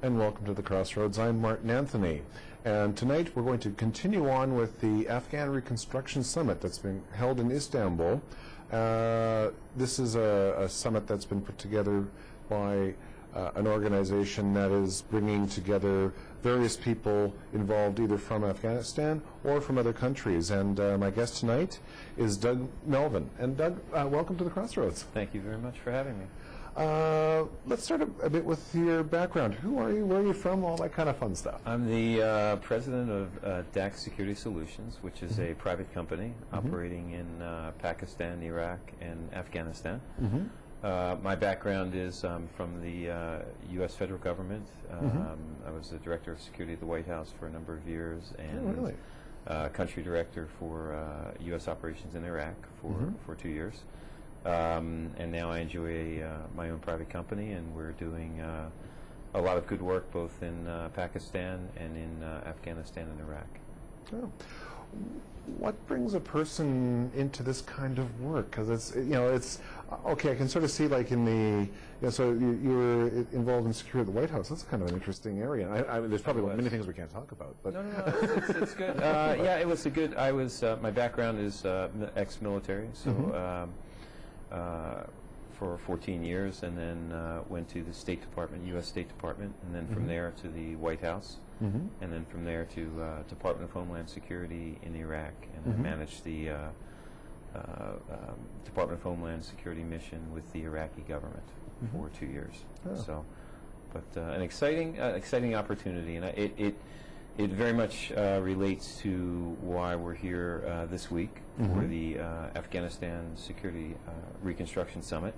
and welcome to the Crossroads. I'm Martin Anthony, and tonight we're going to continue on with the Afghan Reconstruction Summit that's been held in Istanbul. This is a summit that's been put together by an organization that is bringing together various people involved either from Afghanistan or from other countries. And my guest tonight is Doug Melvin. And Doug, welcome to the Crossroads. Thank you very much for having me. Let's start a bit with your background. Who are you, where are you from, all that kind of fun stuff? I'm the president of DACC Security Solutions, which is a private company operating in Pakistan, Iraq, and Afghanistan. My background is from the U.S. federal government. I was the director of security at the White House for a number of years, and country director for U.S. operations in Iraq for 2 years. And now I enjoy my own private company, and we're doing a lot of good work both in Pakistan and in Afghanistan and Iraq. Oh. What brings a person into this kind of work? Because it's, it's okay. I can sort of see, like, in the, so you were involved in security at the White House. That's kind of an interesting area. I mean, there's probably many things we can't talk about. But no, it's good. Yeah, it was a good. I was my background is ex-military, so. For 14 years, and then went to the State Department, U.S. State Department, and then from there to the White House, and then from there to Department of Homeland Security in Iraq, and I managed the Department of Homeland Security mission with the Iraqi government for 2 years. So, but an exciting opportunity, and it very much relates to why we're here this week for the Afghanistan Security Reconstruction Summit,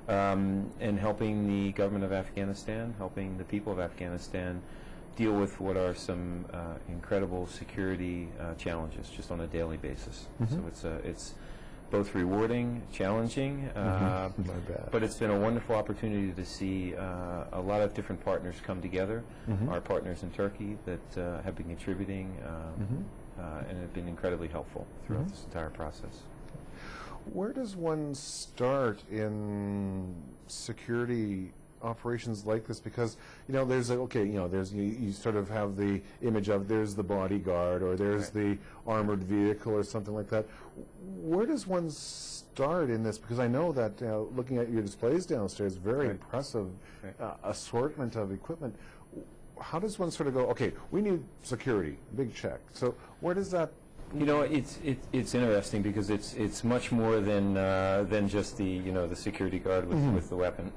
and helping the government of Afghanistan, helping the people of Afghanistan deal with what are some incredible security challenges just on a daily basis. So it's both rewarding, challenging, but it's been a wonderful opportunity to see a lot of different partners come together. Our partners in Turkey that have been contributing and have been incredibly helpful throughout this entire process. Where does one start in security operations like this? Because there's there's you sort of have the image of there's the bodyguard or there's the armored vehicle or something like that. Where does one start in this? Because I know that looking at your displays downstairs, very impressive assortment of equipment. How does one sort of go, okay, we need security, big check. So where does that? It's interesting because it's much more than just the the security guard with the weapon.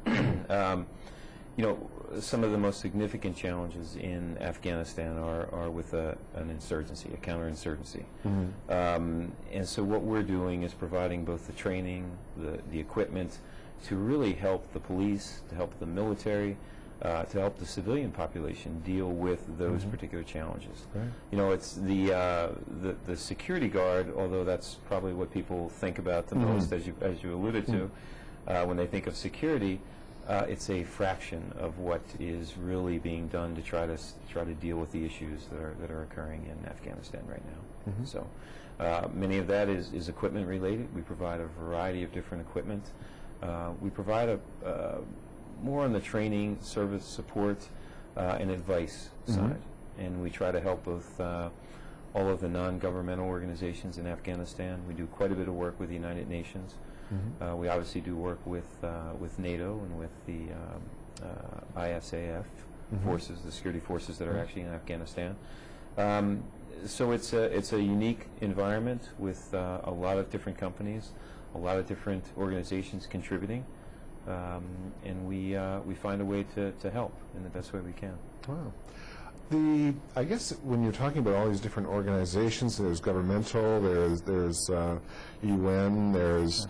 Some of the most significant challenges in Afghanistan are with an insurgency, a counterinsurgency. And so what we're doing is providing both the training, the equipment to really help the police, to help the military, to help the civilian population deal with those particular challenges. It's the security guard, although that's probably what people think about the most, as you alluded to, when they think of security. It's a fraction of what is really being done to try to deal with the issues that are occurring in Afghanistan right now. So many of that is equipment related. We provide a variety of different equipment. We provide more on the training, service, support, and advice side, and we try to help both all of the non-governmental organizations in Afghanistan. We do quite a bit of work with the United Nations. We obviously do work with NATO and with the ISAF forces, the security forces that are actually in Afghanistan. So it's a unique environment with a lot of different companies, a lot of different organizations contributing, and we find a way to help in the best way we can. Wow. I guess when you're talking about all these different organizations, there's governmental, there's UN, there's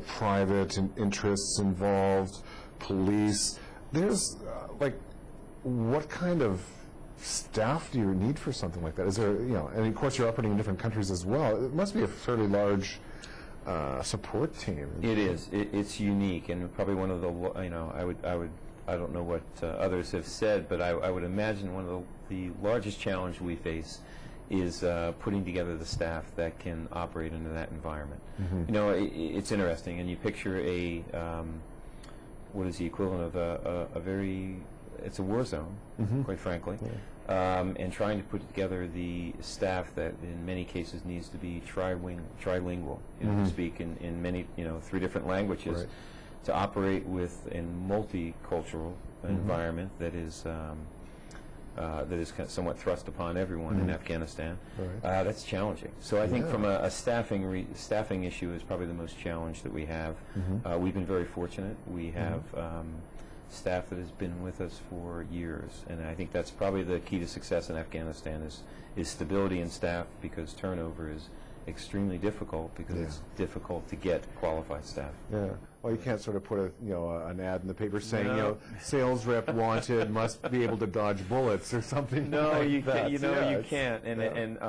private interests involved, police. There's what kind of staff do you need for something like that? Is there, and of course you're operating in different countries as well. It must be a fairly large support team. It is. It's unique, and probably one of the I don't know what others have said, but I would imagine one of the largest challenge we face is putting together the staff that can operate into that environment. It's interesting, and you picture what is the equivalent of a very it's a war zone, quite frankly. And trying to put together the staff that in many cases needs to be trilingual, to speak in many, 3 different languages, to operate with a multicultural environment that is kind of somewhat thrust upon everyone in Afghanistan. That's challenging. So I think from a staffing issue is probably the most challenge that we have. We've been very fortunate. We have staff that has been with us for years, and I think that's probably the key to success in Afghanistan is stability in staff, because turnover is extremely difficult because it's difficult to get qualified staff. Well, you can't sort of put an ad in the paper saying sales rep wanted, must be able to dodge bullets or something. No, like you that. can't. You can't. And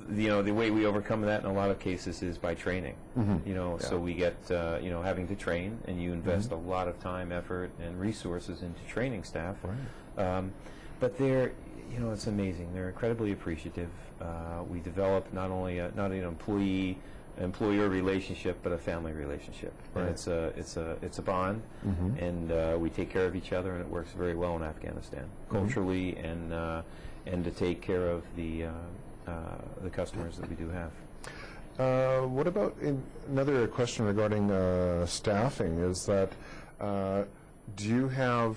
the way we overcome that in a lot of cases is by training. So we get having to train, and you invest a lot of time, effort, and resources into training staff. But they're it's amazing. They're incredibly appreciative. We develop not only an employer relationship, but a family relationship. And it's a bond, and we take care of each other, and it works very well in Afghanistan, culturally, and to take care of the customers that we do have. What about another question regarding staffing is that do you have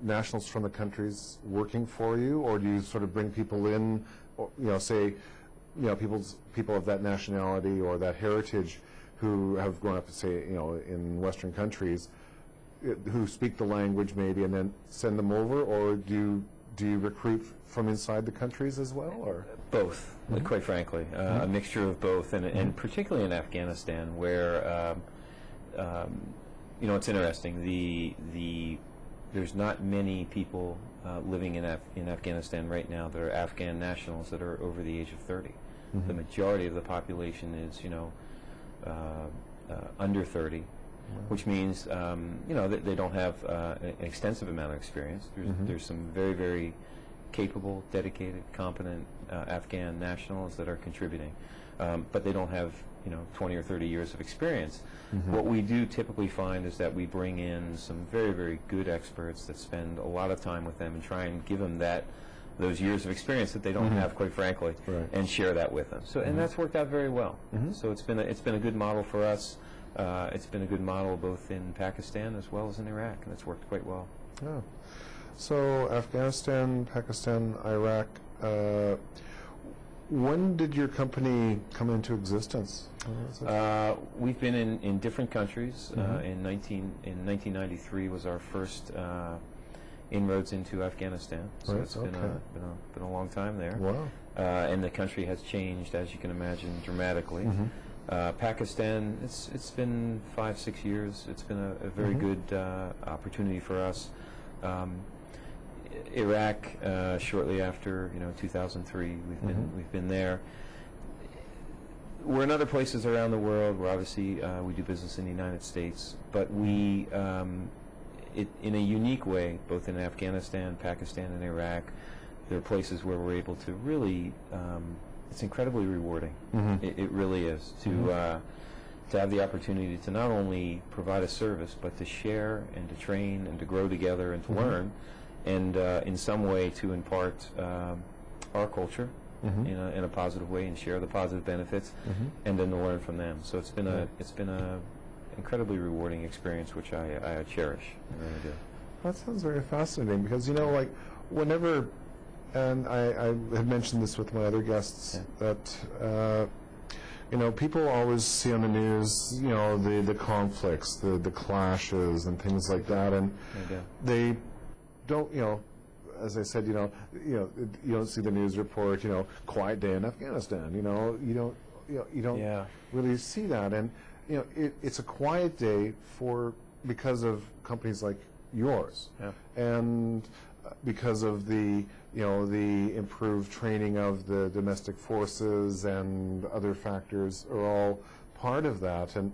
nationals from the countries working for you, or do you sort of bring people in, or, people of that nationality or that heritage who have grown up, say, in Western countries, who speak the language maybe, and then send them over, or do you recruit from inside the countries as well, or both? Quite frankly, a mixture of both, and particularly in Afghanistan, where it's interesting. There's not many people living in Afghanistan right now that are Afghan nationals that are over the age of 30. The majority of the population is, under 30, which means, that they don't have an extensive amount of experience. There's some very, very capable, dedicated, competent Afghan nationals that are contributing, but they don't have 20 or 30 years of experience. What we do typically find is that we bring in some very, very good experts that spend a lot of time with them and try and give them those years of experience that they don't have, quite frankly, and share that with them. So, and that's worked out very well. So it's been a good model for us. It's been a good model both in Pakistan as well as in Iraq, and it's worked quite well. So Afghanistan, Pakistan, Iraq. When did your company come into existence? We've been in different countries. In 1993 was our first inroads into Afghanistan. So it's been a long time there. Wow. And the country has changed, as you can imagine, dramatically. Pakistan, it's been 5-6 years. It's been a very good opportunity for us. Iraq, shortly after 2003, we've been there. We're in other places around the world. We're obviously we do business in the United States, but we in a unique way, both in Afghanistan, Pakistan, and Iraq, there are places where we're able to really. It's incredibly rewarding. It really is to have the opportunity to not only provide a service, but to share and to train and to grow together and to learn, and in some way to impart our culture in a positive way and share the positive benefits, and then to learn from them. So it's been a incredibly rewarding experience, which I cherish. I really do. That sounds very fascinating, because like whenever, and I have mentioned this with my other guests, that people always see on the news the conflicts, the clashes and things like that, and they don't as I said, you don't see the news report, quiet day in Afghanistan, you don't really see that, and it's a quiet day because of companies like yours, and because of the improved training of the domestic forces and other factors are all part of that. And